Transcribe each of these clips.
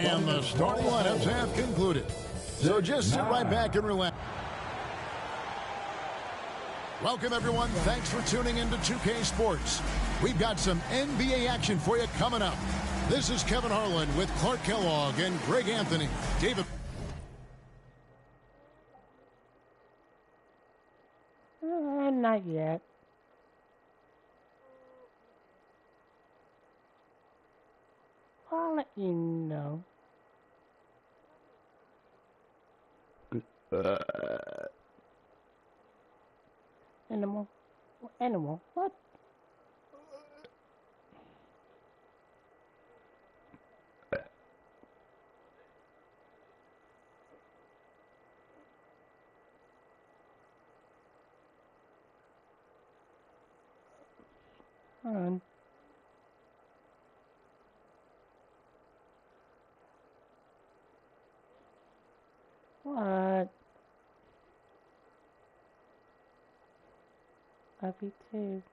And the starting lineups have concluded. So just sit right back and relax. Welcome, everyone. Thanks for tuning in to 2K Sports. We've got some NBA action for you coming up. This is Kevin Harlan with Clark Kellogg and Greg Anthony. David. Not yet. I'll let you know. Animal? Animal? What? On. What? Love you too.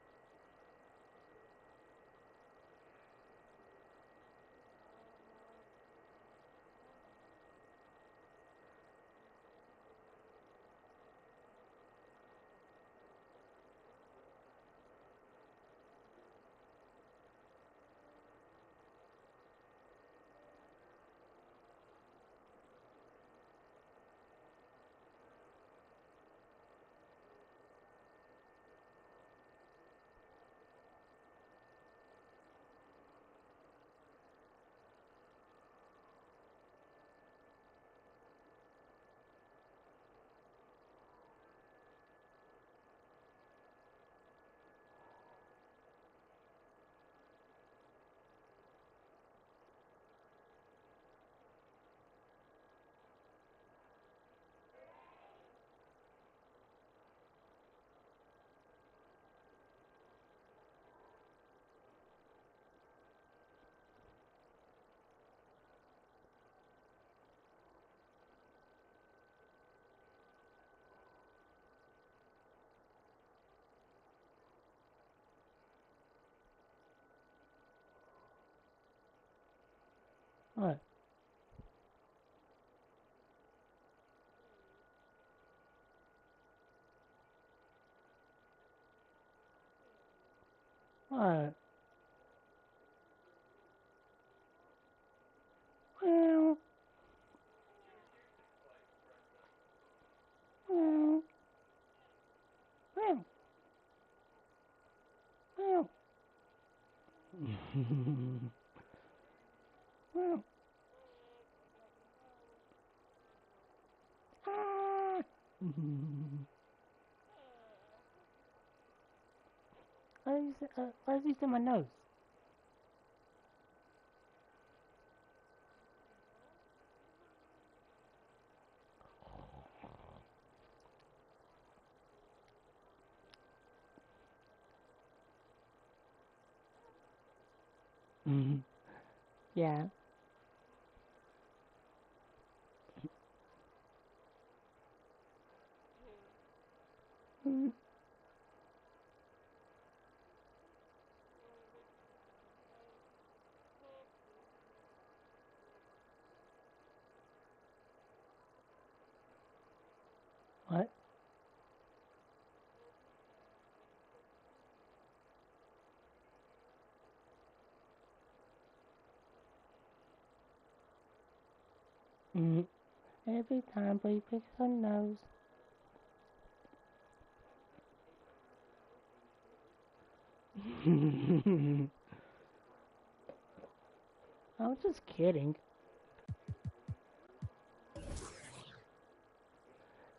What? What? Well. Well. Well. Well. Well. Ah. Why is he in my nose? Yeah. What? Every time Bree picks her nose. I was just kidding.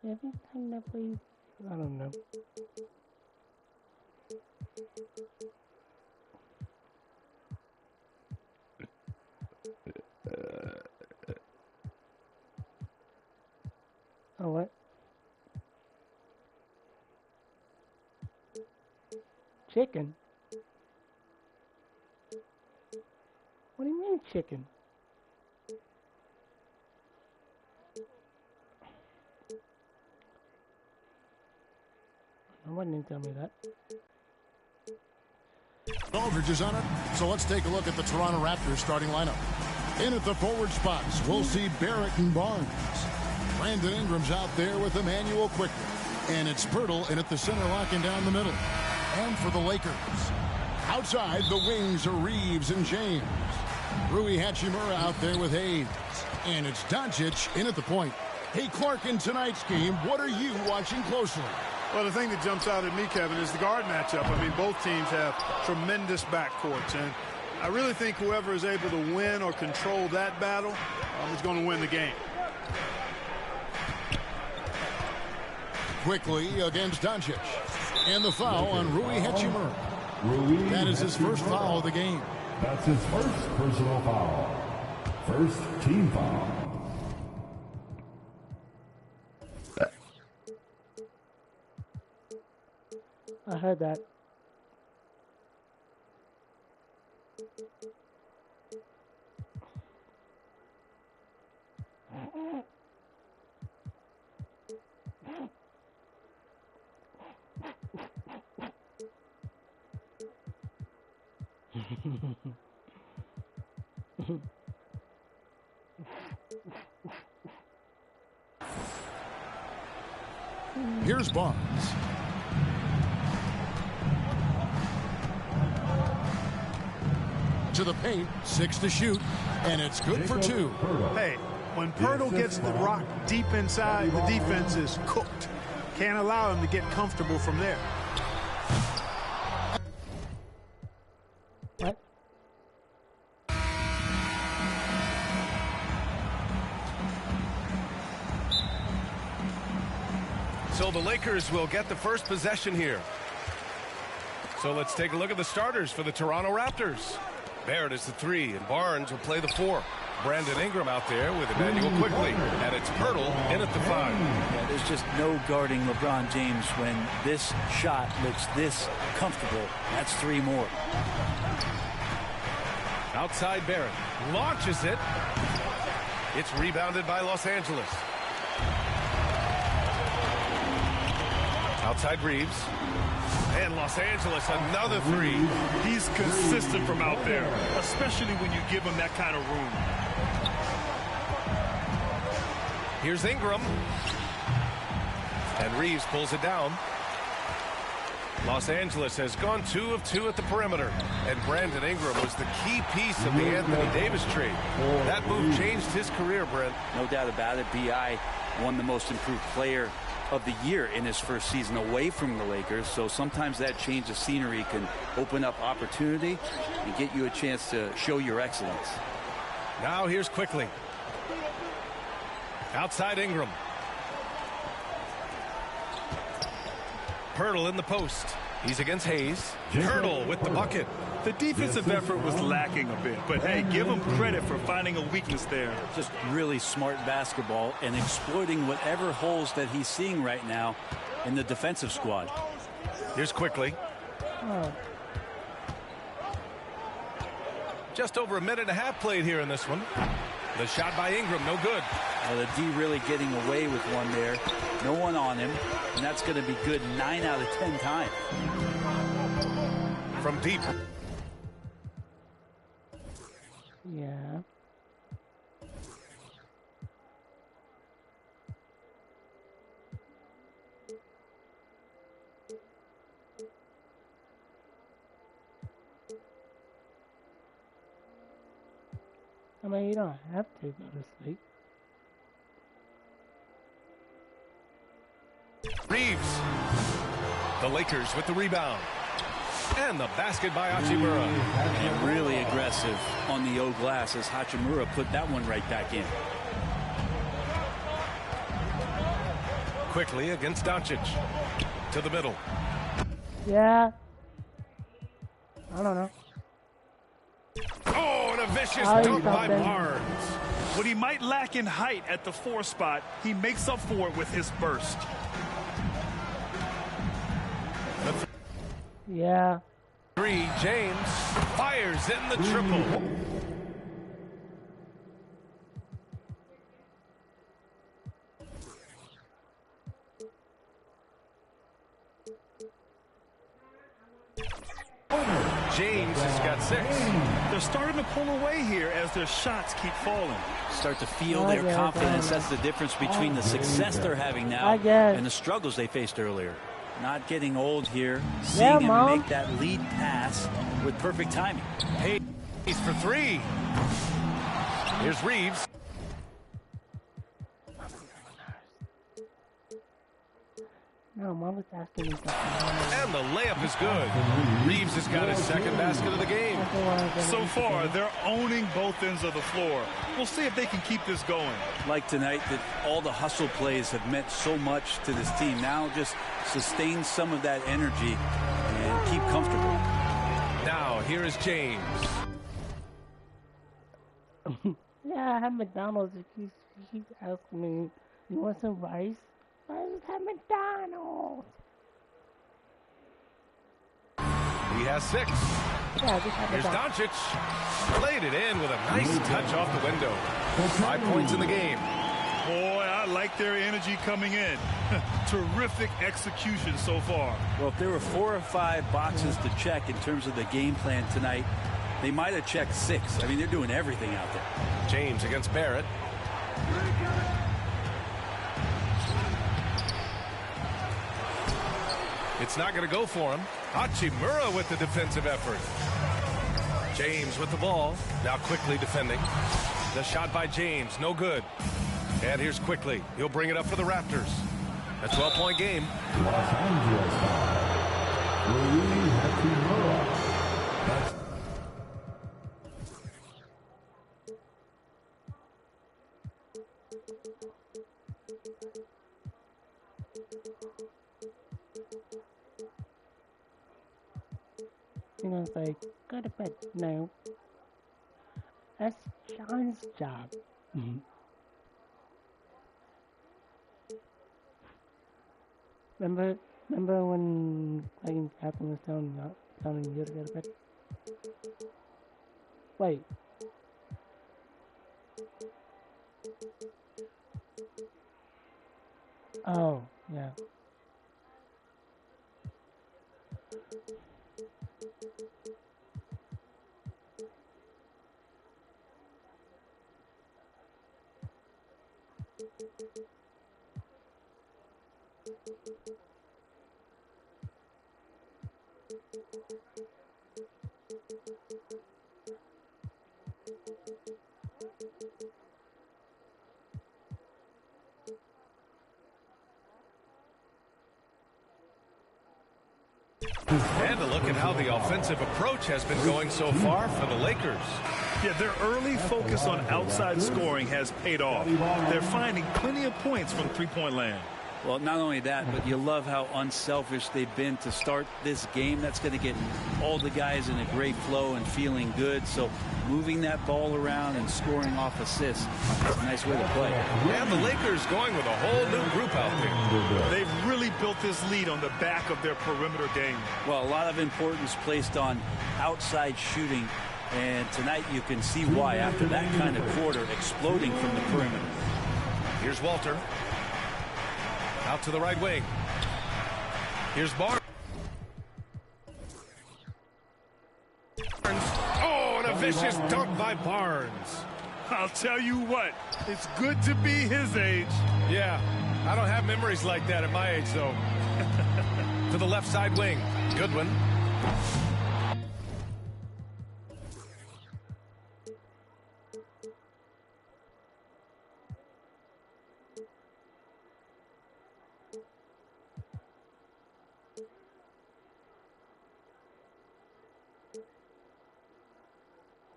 Every time that Bree, I don't know. Oh, what? Chicken? What do you mean chicken? No one didn't tell me that. Aldridge is on it, so let's take a look at the Toronto Raptors starting lineup. In at the forward spots, we'll see Barrett and Barnes. Brandon Ingram's out there with Emmanuel quickly. And it's Pirtle in at the center, locking down the middle. And for the Lakers, outside the wings are Reeves and James. Rui Hachimura out there with Hayes. And it's Doncic in at the point. Hey, Clark, in tonight's game, what are you watching closely? Well, the thing that jumps out at me, Kevin, is the guard matchup. I mean, both teams have tremendous backcourts, and I really think whoever is able to win or control that battle is going to win the game. Quickly against Doncic. And the foul on Rui Hachimura. That is his first foul of the game. That's his first personal foul. First team foul. I heard that. Here's Barnes. To the paint, 6 to shoot, and it's good for 2. Hey, when Pirtle gets the rock deep inside, the defense is cooked. Can't allow him to get comfortable from there. What? So the Lakers will get the first possession here. So let's take a look at the starters for the Toronto Raptors. Barrett is the 3, and Barnes will play the 4. Brandon Ingram out there with Emmanuel quickly, and it's Pirtle in at the 5. Yeah, there's just no guarding LeBron James when this shot looks this comfortable. That's 3 more. Outside Barrett launches it. It's rebounded by Los Angeles. Outside Reeves. And Los Angeles, another 3. He's consistent from out there, especially when you give him that kind of room. Here's Ingram. And Reeves pulls it down. Los Angeles has gone 2 of 2 at the perimeter. And Brandon Ingram was the key piece of the Anthony Davis trade. That move changed his career, Brent. No doubt about it. B.I. won the most improved player of the year in his first season away from the Lakers. So sometimes that change of scenery can open up opportunity and get you a chance to show your excellence. Now here's quickly. Outside Ingram. Pirtle in the post. He's against Hayes. Pirtle with the bucket. The defensive effort was lacking a bit, but hey, give him credit for finding a weakness there. Just really smart basketball and exploiting whatever holes that he's seeing right now in the defensive squad. Here's quickly. Oh. Just over a minute and a half played here in this one. The shot by Ingram, no good. Well, the D really getting away with one there. No one on him, and that's going to be good 9 out of 10 times. From deep. Yeah. I mean, you don't have to go to sleep. Reeves. The Lakers with the rebound. And the basket by Hachimura. And really aggressive on the O glass as Hachimura put that one right back in. Quickly against Doncic. To the middle. Yeah. I don't know. Oh, and a vicious Oh, dunk by something. Barnes. What he might lack in height at the 4 spot, he makes up for it with his burst. Yeah. 3, James fires in the triple. James has got 6. They're starting to pull away here as their shots keep falling. Start to feel their confidence. That's the difference between the success they're having now and the struggles they faced earlier. Not getting old here. Seeing him make that lead pass with perfect timing. Hey, he's for 3. Here's Reeves. No, Mom was asking me something. And the layup is good. Reeves has got his second basket of the game. So far, they're owning both ends of the floor. We'll see if they can keep this going. Like tonight, that all the hustle plays have meant so much to this team. Now just sustain some of that energy and keep comfortable. Now, here is James. Yeah, I have McDonald's. He keeps asking me, you want some rice? I just have McDonald's. He has 6. Yeah, just have Here's McDonald's. Doncic. Played it in with a nice touch off the window. 5 points in the game. Boy, I like their energy coming in. Terrific execution so far. Well, if there were 4 or 5 boxes to check in terms of the game plan tonight, they might have checked 6. I mean, they're doing everything out there. James against Barrett. It's not going to go for him. Hachimura with the defensive effort. James with the ball. Now quickly defending. The shot by James. No good. And here's quickly. He'll bring it up for the Raptors. A 12-point game. Los Angeles foul. Rui Hachimura. That's You know, it's like, go to bed. No. That's John's job. Remember when Captain was telling you to go to bed? Wait. Oh, yeah. And a look at how the offensive approach has been going so far for the Lakers. Yeah, their early focus on outside scoring has paid off. They're finding plenty of points from three-point land. Well, not only that, but you love how unselfish they've been to start this game. That's going to get all the guys in a great flow and feeling good. So moving that ball around and scoring off assists is a nice way to play. And the Lakers going with a whole new group out there. They've really built this lead on the back of their perimeter game. Well, a lot of importance placed on outside shooting. And tonight you can see why after that kind of quarter exploding from the perimeter. Here's Walter. Out to the right wing. Here's Barnes. Oh, and a vicious dunk by Barnes. I'll tell you what, it's good to be his age. Yeah, I don't have memories like that at my age, though. To the left side wing. Goodwin.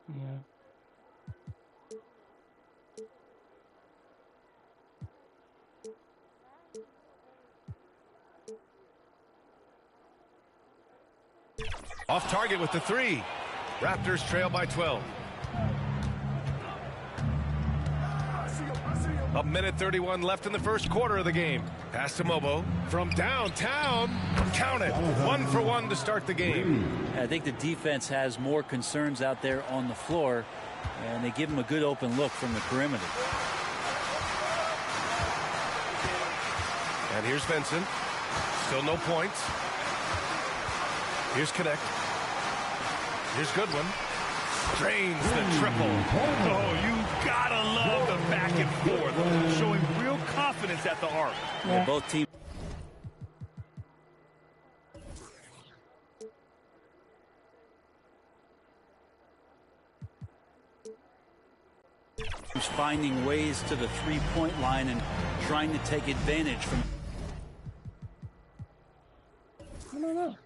Yeah. Off target with the 3. Raptors trail by 12. A minute 31 left in the first quarter of the game. Pass to Mobo from downtown. Count it. 1 for 1 to start the game. I think the defense has more concerns out there on the floor, and they give them a good open look from the perimeter. And here's Vincent. Still no points. Here's Connect. Here's Goodwin. Drains the triple. Oh, you gotta love the back and forth. Showing real confidence at the arc. Yeah, both teams finding ways to the three-point line and trying to take advantage from I don't know.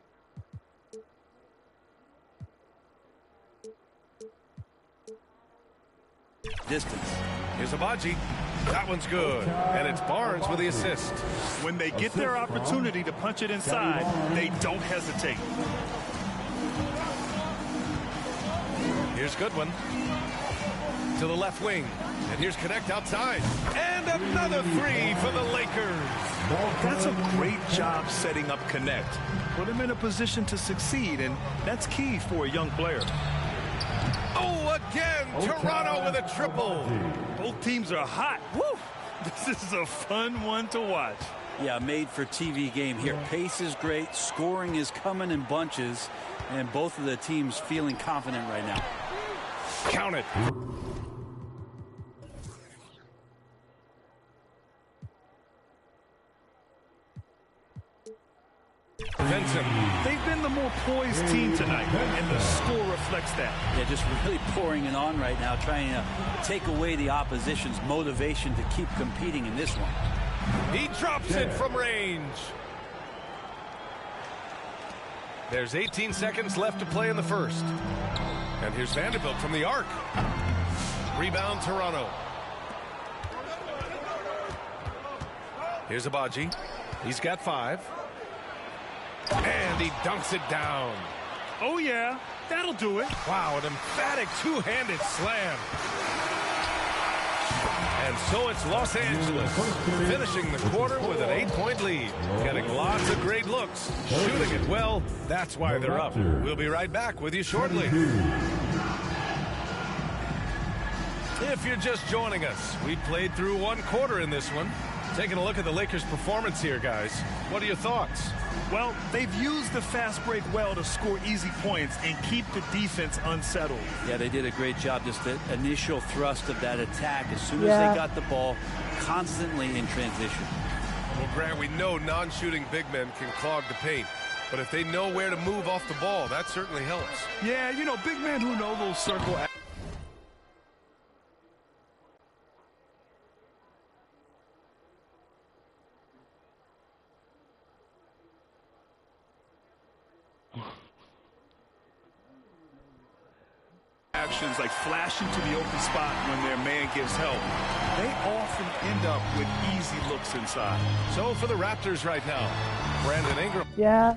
distance. Here's Abaji. That one's good. And it's Barnes with the assist. When they get their opportunity to punch it inside, they don't hesitate. Here's Goodwin. To the left wing. And here's Connect outside. And another three for the Lakers. That's a great job setting up Connect. Put him in a position to succeed, and that's key for a young player. Oh, again, Toronto with a triple. Both teams are hot. Woo! This is a fun one to watch. Yeah, made for TV game here. Pace is great. Scoring is coming in bunches. And both of the teams feeling confident right now. Count it. Vincent. They've been the more poised team tonight, and the score reflects that. Yeah, just really pouring it on right now, trying to take away the opposition's motivation to keep competing in this one. He drops it from range. There's 18 seconds left to play in the first. And here's Vanderbilt from the arc. Rebound, Toronto. Here's Abaji. He's got 5. And he dunks it down. Oh, yeah, that'll do it. Wow, an emphatic two-handed slam. And so it's Los Angeles finishing the quarter with an 8-point lead. Getting lots of great looks, shooting it well. That's why they're up. We'll be right back with you shortly. If you're just joining us, we played through one quarter in this one. Taking a look at the Lakers' performance here, guys. What are your thoughts? Well, they've used the fast break well to score easy points and keep the defense unsettled. Yeah, they did a great job. Just the initial thrust of that attack as soon as they got the ball, constantly in transition. Well, Grant, we know non-shooting big men can clog the paint. But if they know where to move off the ball, that certainly helps. Yeah, you know, big men who know those circle actions like flashing to the open spot when their man gives help. They often end up with easy looks inside. So for the Raptors right now, Brandon Ingram. Yeah.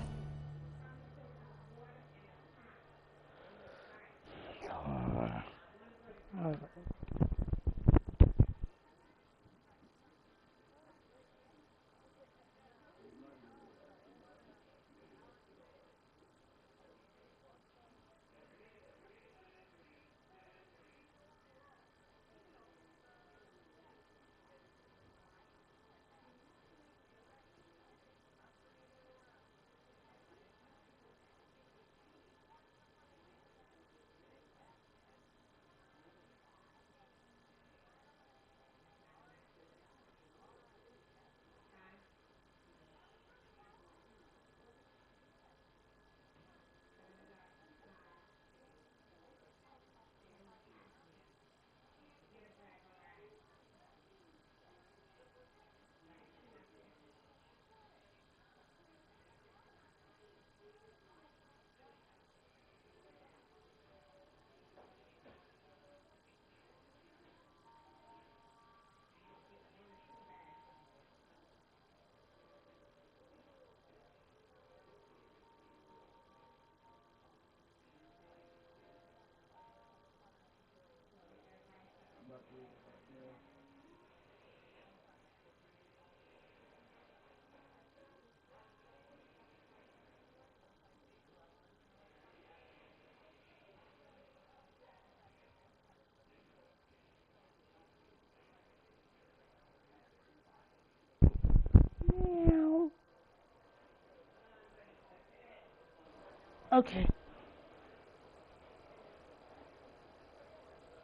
Okay.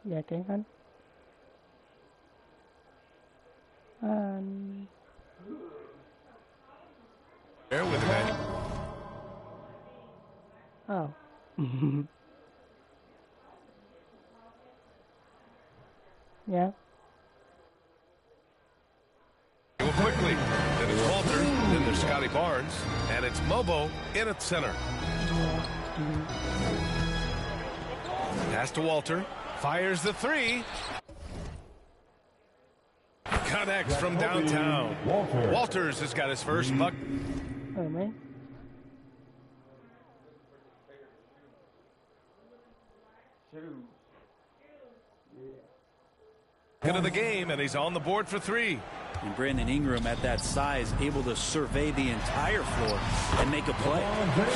Dạ cái anh. There with the man. Oh. Yeah. Go quickly. Then it's Walter. Then there's Scotty Barnes. And it's Mobo in at center. Pass to Walter. Fires the three. Connects from downtown. Walters has got his first buck. Oh man. Into the game, and he's on the board for three. And Brandon Ingram at that size able to survey the entire floor and make a play.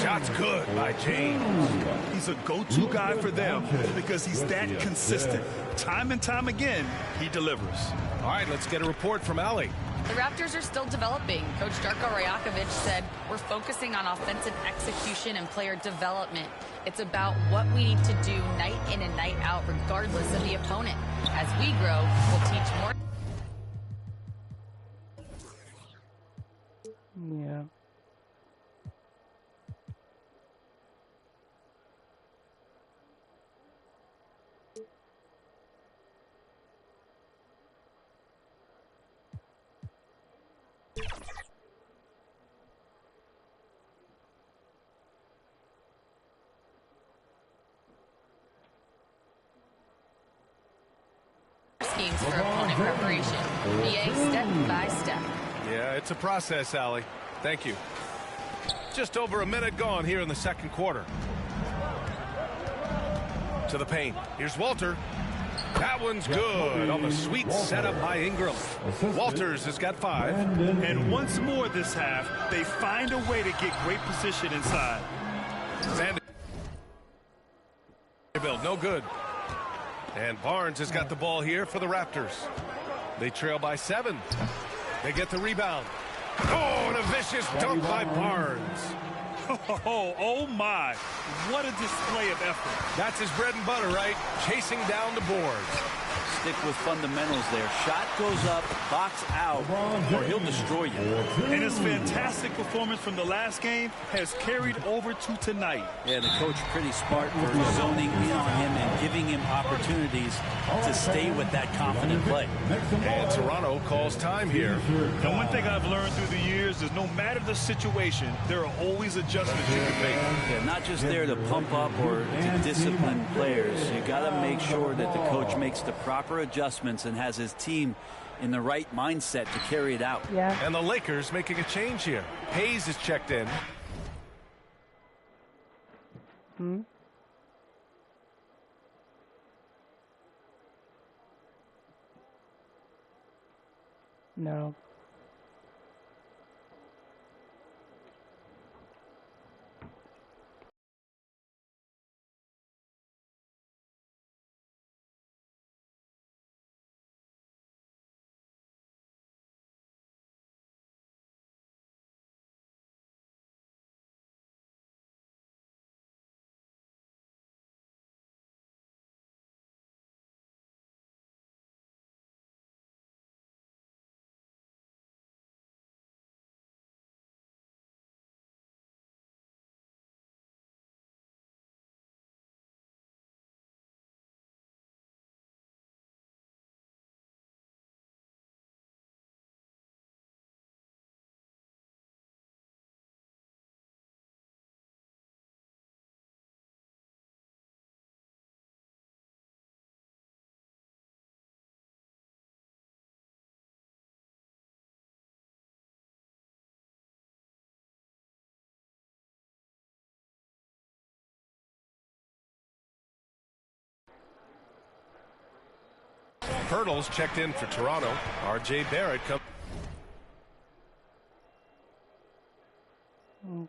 Shot's good by James. He's a go-to guy for them because he's that consistent. Time and time again, he delivers. All right, let's get a report from Allie. The Raptors are still developing. Coach Darko Rajakovic said, we're focusing on offensive execution and player development. It's about what we need to do night in and night out, regardless of the opponent. As we grow, we'll teach more. Yeah. Schemes for opponent preparation. BA step by step. Yeah, it's a process, Allie. Thank you. Just over a minute gone here in the second quarter. To the paint. Here's Walter. That one's good on the sweet setup by Ingram. Walters has got 5. And once more this half, they find a way to get great position inside. Vanderbilt, no good. And Barnes has got the ball here for the Raptors. They trail by 7. They get the rebound. Oh, and a vicious dunk by Barnes. Oh my, what a display of effort. That's his bread and butter, right? Chasing down the boards. Stick with fundamentals there. Shot goes up, box out, or he'll destroy you. And his fantastic performance from the last game has carried over to tonight. Yeah, the coach pretty smart for zoning in on him and giving him opportunities to stay with that confident play. And Toronto calls time here. And one thing I've learned through the years is no matter the situation, there are always adjustments you can make. Yeah, not just there to pump up or to discipline players. You got to make sure that the coach makes the proper adjustments and has his team in the right mindset to carry it out. Yeah. And the Lakers making a change here. Hayes is checked in. No. Hurdles checked in for Toronto. R.J. Barrett comes. Okay.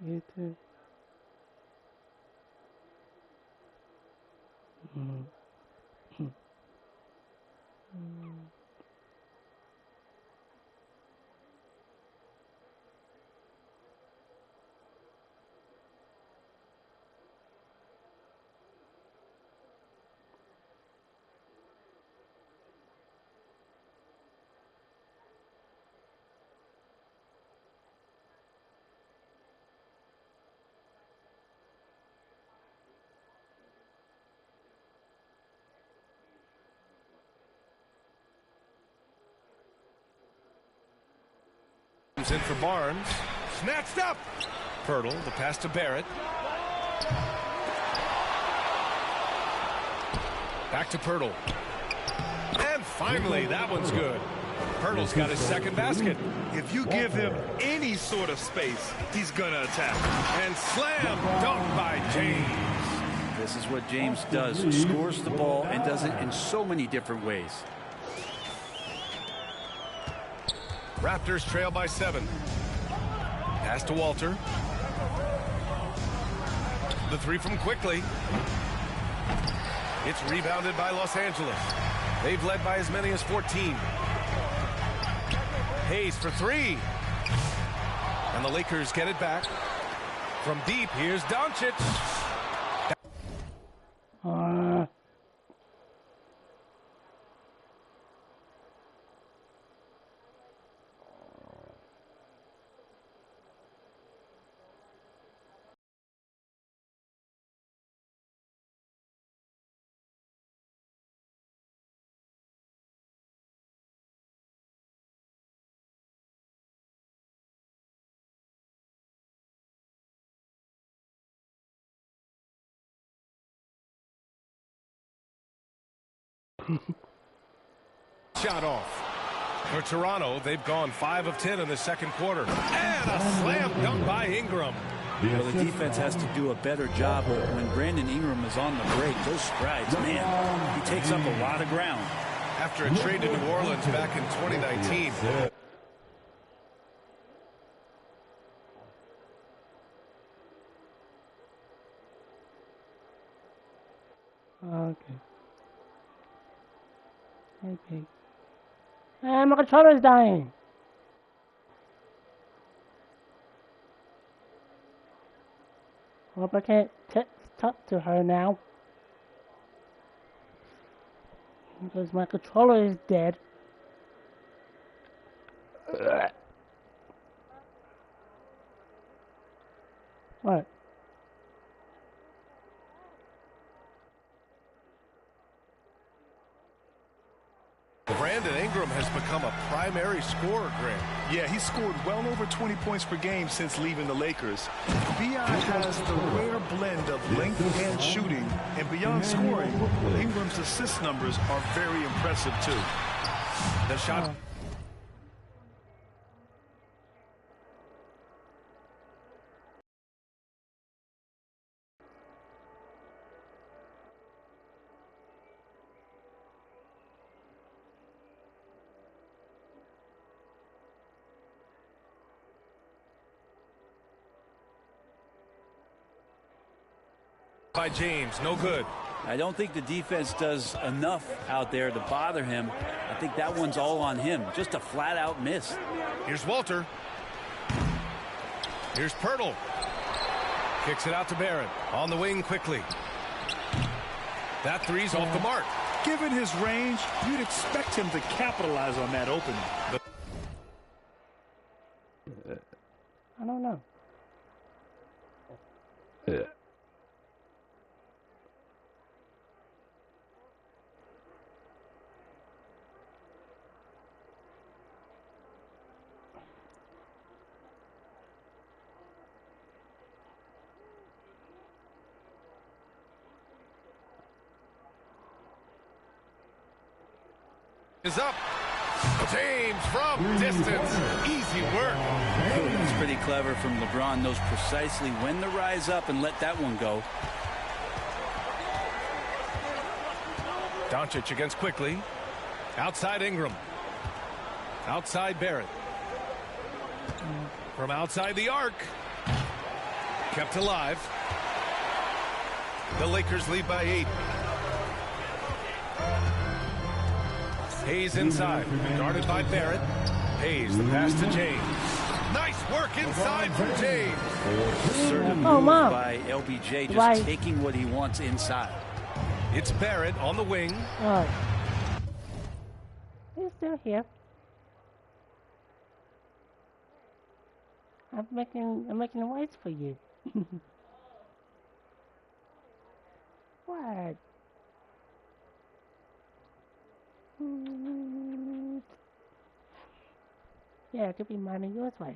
You too. Comes in for Barnes. Snatched up. Pirtle, the pass to Barrett. Back to Pirtle. And finally, that one's good. Pirtle's got his second basket. If you give him any sort of space, he's going to attack. And slam dunk by James. This is what James does. Scores the ball and does it in so many different ways. Raptors trail by 7. Pass to Walter. The three from Quickly. It's rebounded by Los Angeles. They've led by as many as 14. Hayes for 3. And the Lakers get it back. From deep, here's Doncic. Shot off. For Toronto, they've gone 5 of 10 in the second quarter. And a slam dunk by Ingram. Well, the defense has to do a better job when Brandon Ingram is on the break. Those strides, man, he takes up a lot of ground. After a trade to New Orleans back in 2019. Okay. And my controller's dying. Hope I can't talk to her now. Because my controller is dead. What? Brandon Ingram has become a primary scorer, Grant. Yeah, he's scored well over 20 points per game since leaving the Lakers. B.I. has the rare blend of length and shooting, and beyond scoring, Ingram's assist numbers are very impressive, too. The shot. By James, no good. I don't think the defense does enough out there to bother him. I think that one's all on him. Just a flat-out miss. Here's Walter. Here's Pirtle. Kicks it out to Barrett. On the wing quickly. That three's off the mark. Given his range, you'd expect him to capitalize on that opening. I don't know. Is up. James from distance. Easy work. That's pretty clever from LeBron. Knows precisely when to rise up and let that one go. Doncic against Quickly. Outside Ingram. Outside Barrett. From outside the arc. Kept alive. The Lakers lead by 8. Hayes inside, guarded by Barrett. Hayes, the pass to James. Nice work inside from James. Certain move by LBJ, just taking what he wants inside. It's Barrett on the wing. Oh. He's still here. I'm making noise for you. What? Yeah, it could be mine and yours twice.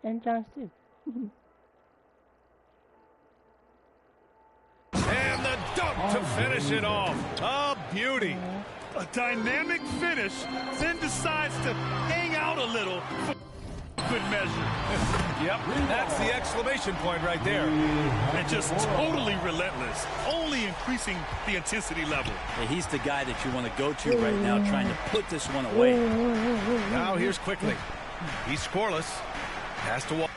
And John's too. And the dunk to finish it off. A beauty. A dynamic finish, then decides to hang out a little for good measure. Yep, that's the exclamation point right there. And just totally relentless, only increasing the intensity level. Hey, he's the guy that you want to go to right now, trying to put this one away. Now here's Quickly. He's scoreless. Has to walk.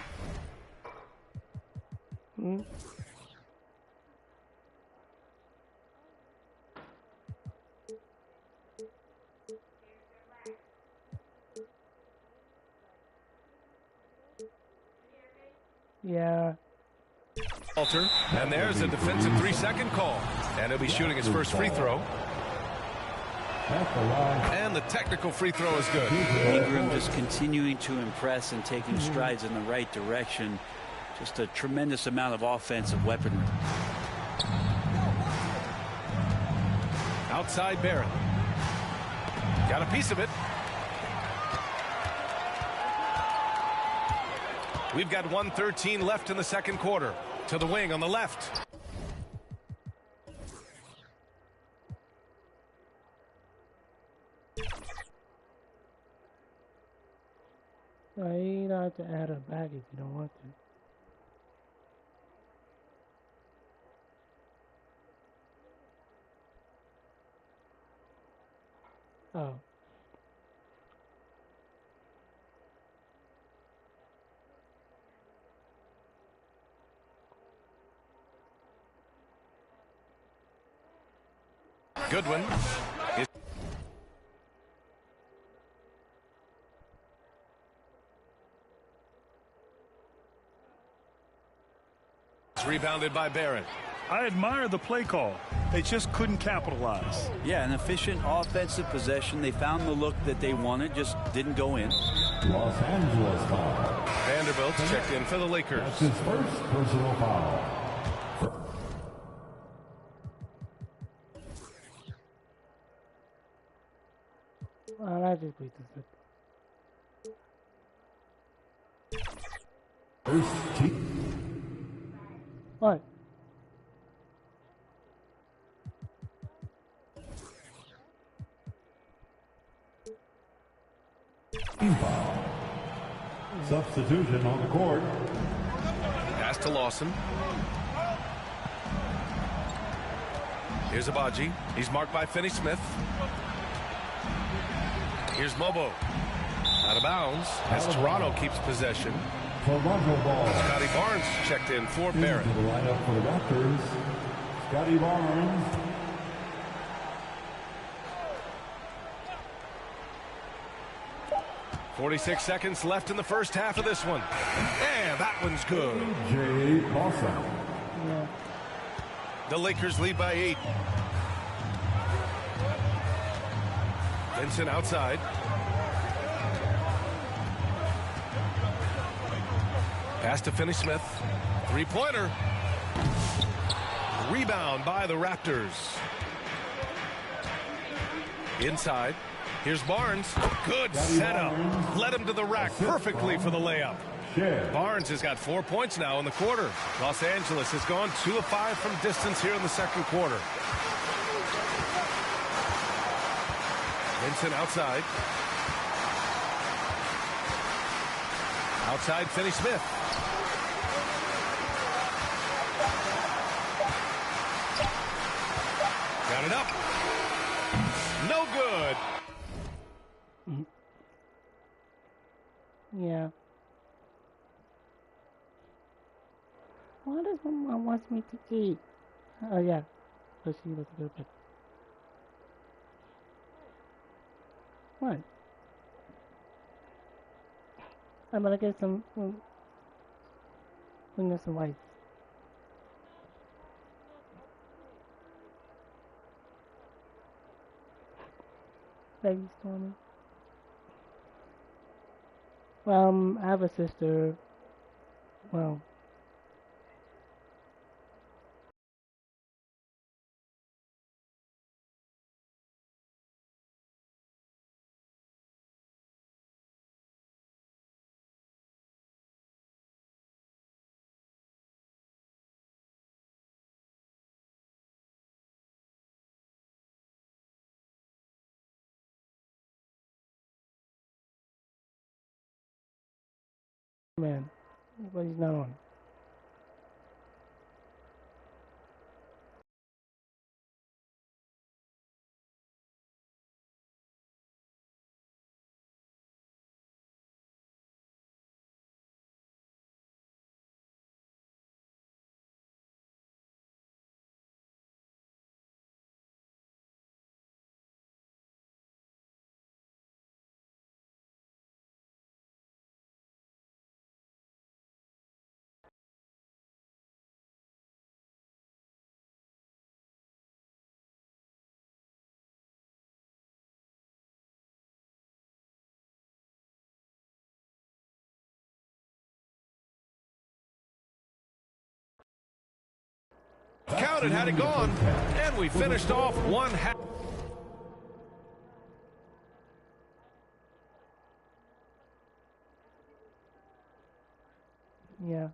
Yeah. Alter, and there's a defensive 3-second call. And he'll be shooting his first free throw. And the technical free throw is good. Ingram just continuing to impress and taking strides in the right direction. Just a tremendous amount of offensive weaponry. Outside Barrett. Got a piece of it. We've got 1:13 left in the second quarter. To the wing on the left. No, you don't have to add a bag if you don't want to. Oh. Goodwin. It's rebounded by Barrett. I admire the play call. They just couldn't capitalize. Yeah, an efficient offensive possession. They found the look that they wanted, just didn't go in. Los Angeles foul. Vanderbilt checked in for the Lakers. That's his first personal foul. Well, I just beat this. First team. What? Team foul. Substitution on the court. Pass to Lawson. Here's Abaji. He's marked by Finney-Smith. Here's Mobo. Out of bounds as Toronto keeps possession. Toronto ball. Scotty Barnes checked in for Barrett. Into the lineup for the Raptors. Scotty Barnes. .46 seconds left in the first half of this one. And that one's good. Jay Lawson. Yeah. The Lakers lead by 8. Vincent outside. Pass to Finney-Smith. Three-pointer. Rebound by the Raptors. Inside. Here's Barnes. Good setup. Led him to the rack perfectly for the layup. Barnes has got 4 points now in the quarter. Los Angeles has gone 2 of 5 from distance here in the second quarter. Vincent outside. Outside Finney-Smith. Got it up. No good. Yeah. What does my mom wants me to eat? Oh yeah, because she was a good pick. What? I'm gonna get some bring us some rice. Baby Stormy. I have a sister. Well, Man, but he's not on. Counted, had it gone, and we finished off one half. Yeah.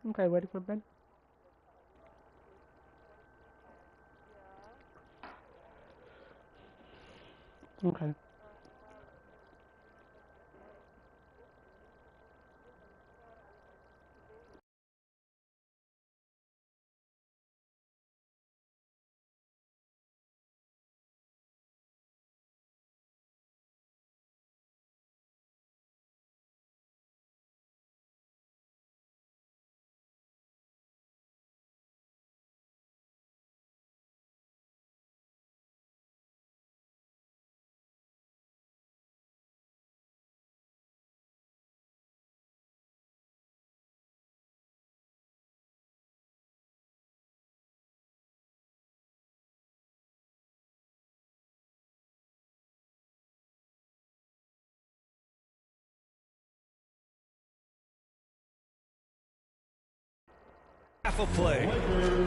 Okay, ready for bed? Okay. Half of play.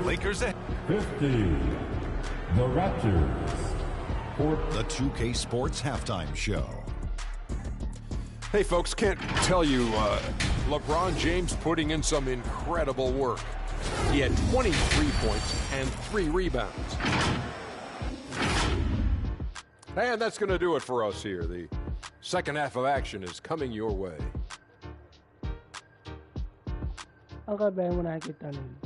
Lakers ahead. 50. The Raptors. The 2K Sports Halftime Show. Hey, folks, can't tell you, LeBron James putting in some incredible work. He had 23 points and 3 rebounds. And that's going to do it for us here. The second half of action is coming your way. I'll go back when I get done.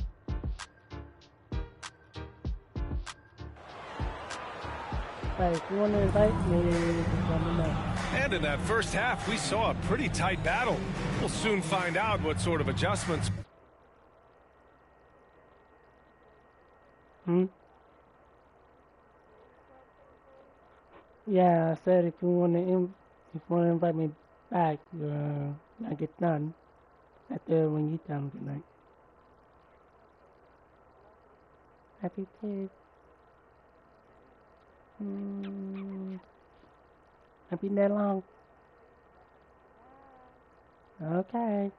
Hey, if you want to invite me, just let me know. And in that first half, we saw a pretty tight battle. We'll soon find out what sort of adjustments. Yeah, I said if you want to invite me back, I get done. After when you tell me good night. Happy kids. Have been that long. Okay.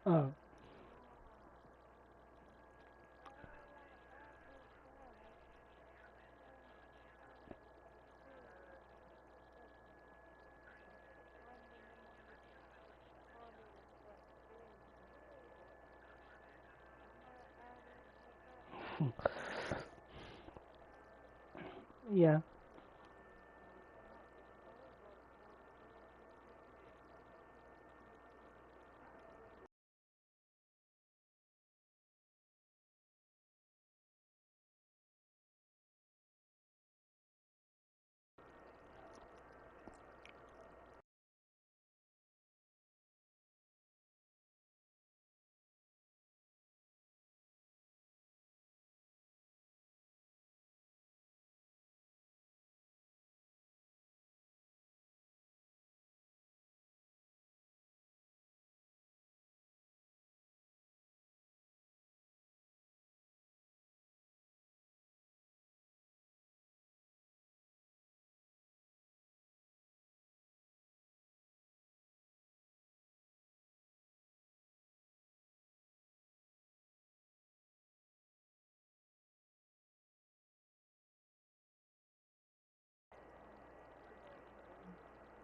Oh. Yeah.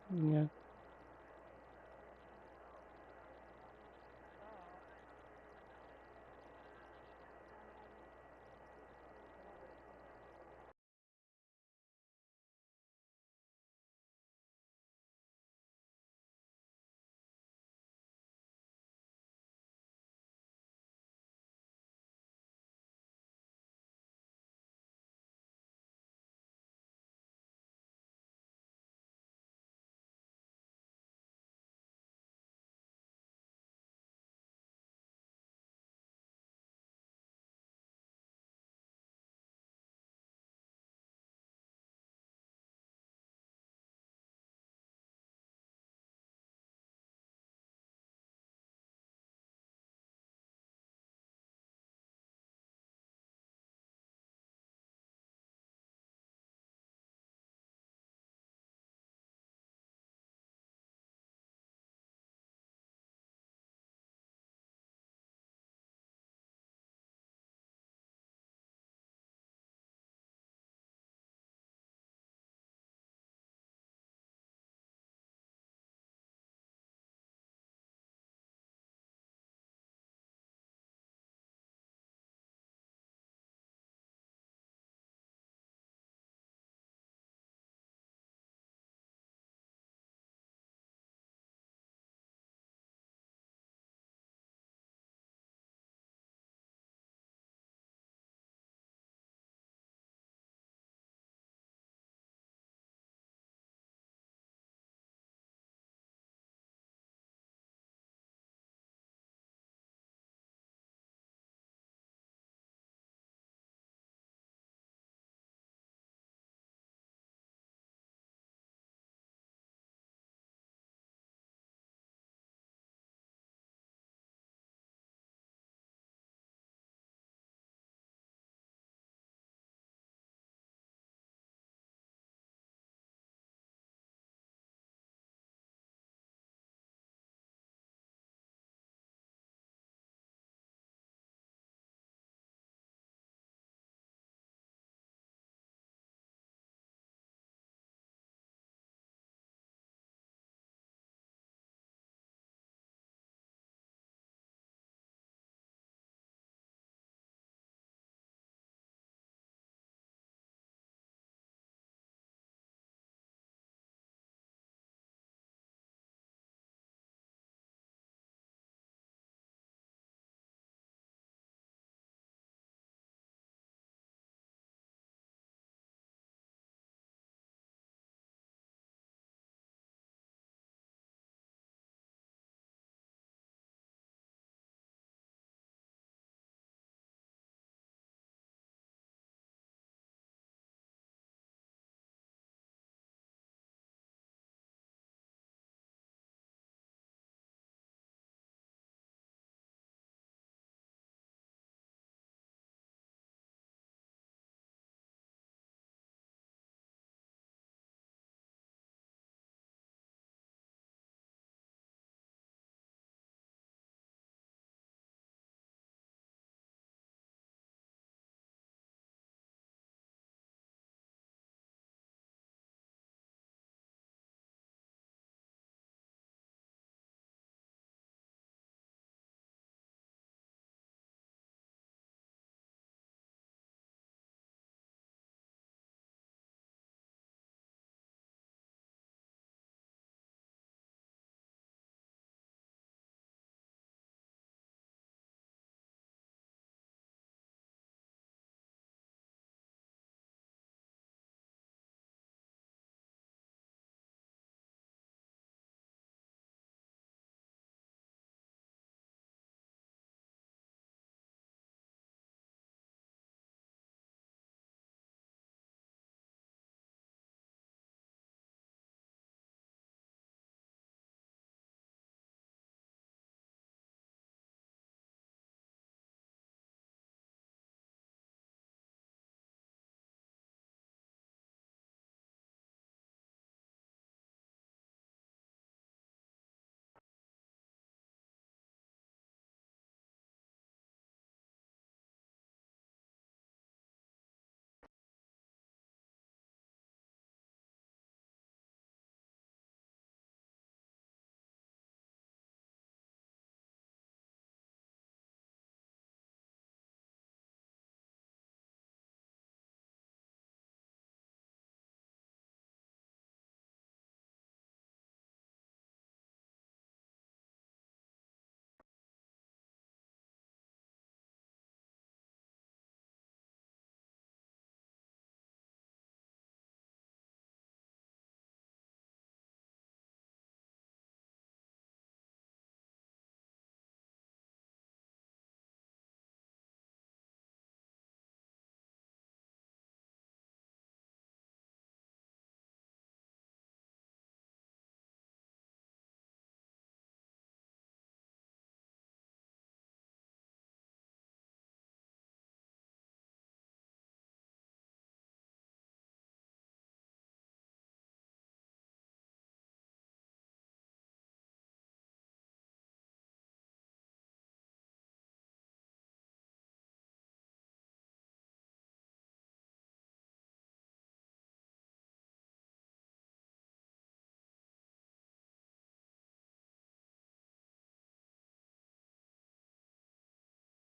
Yeah.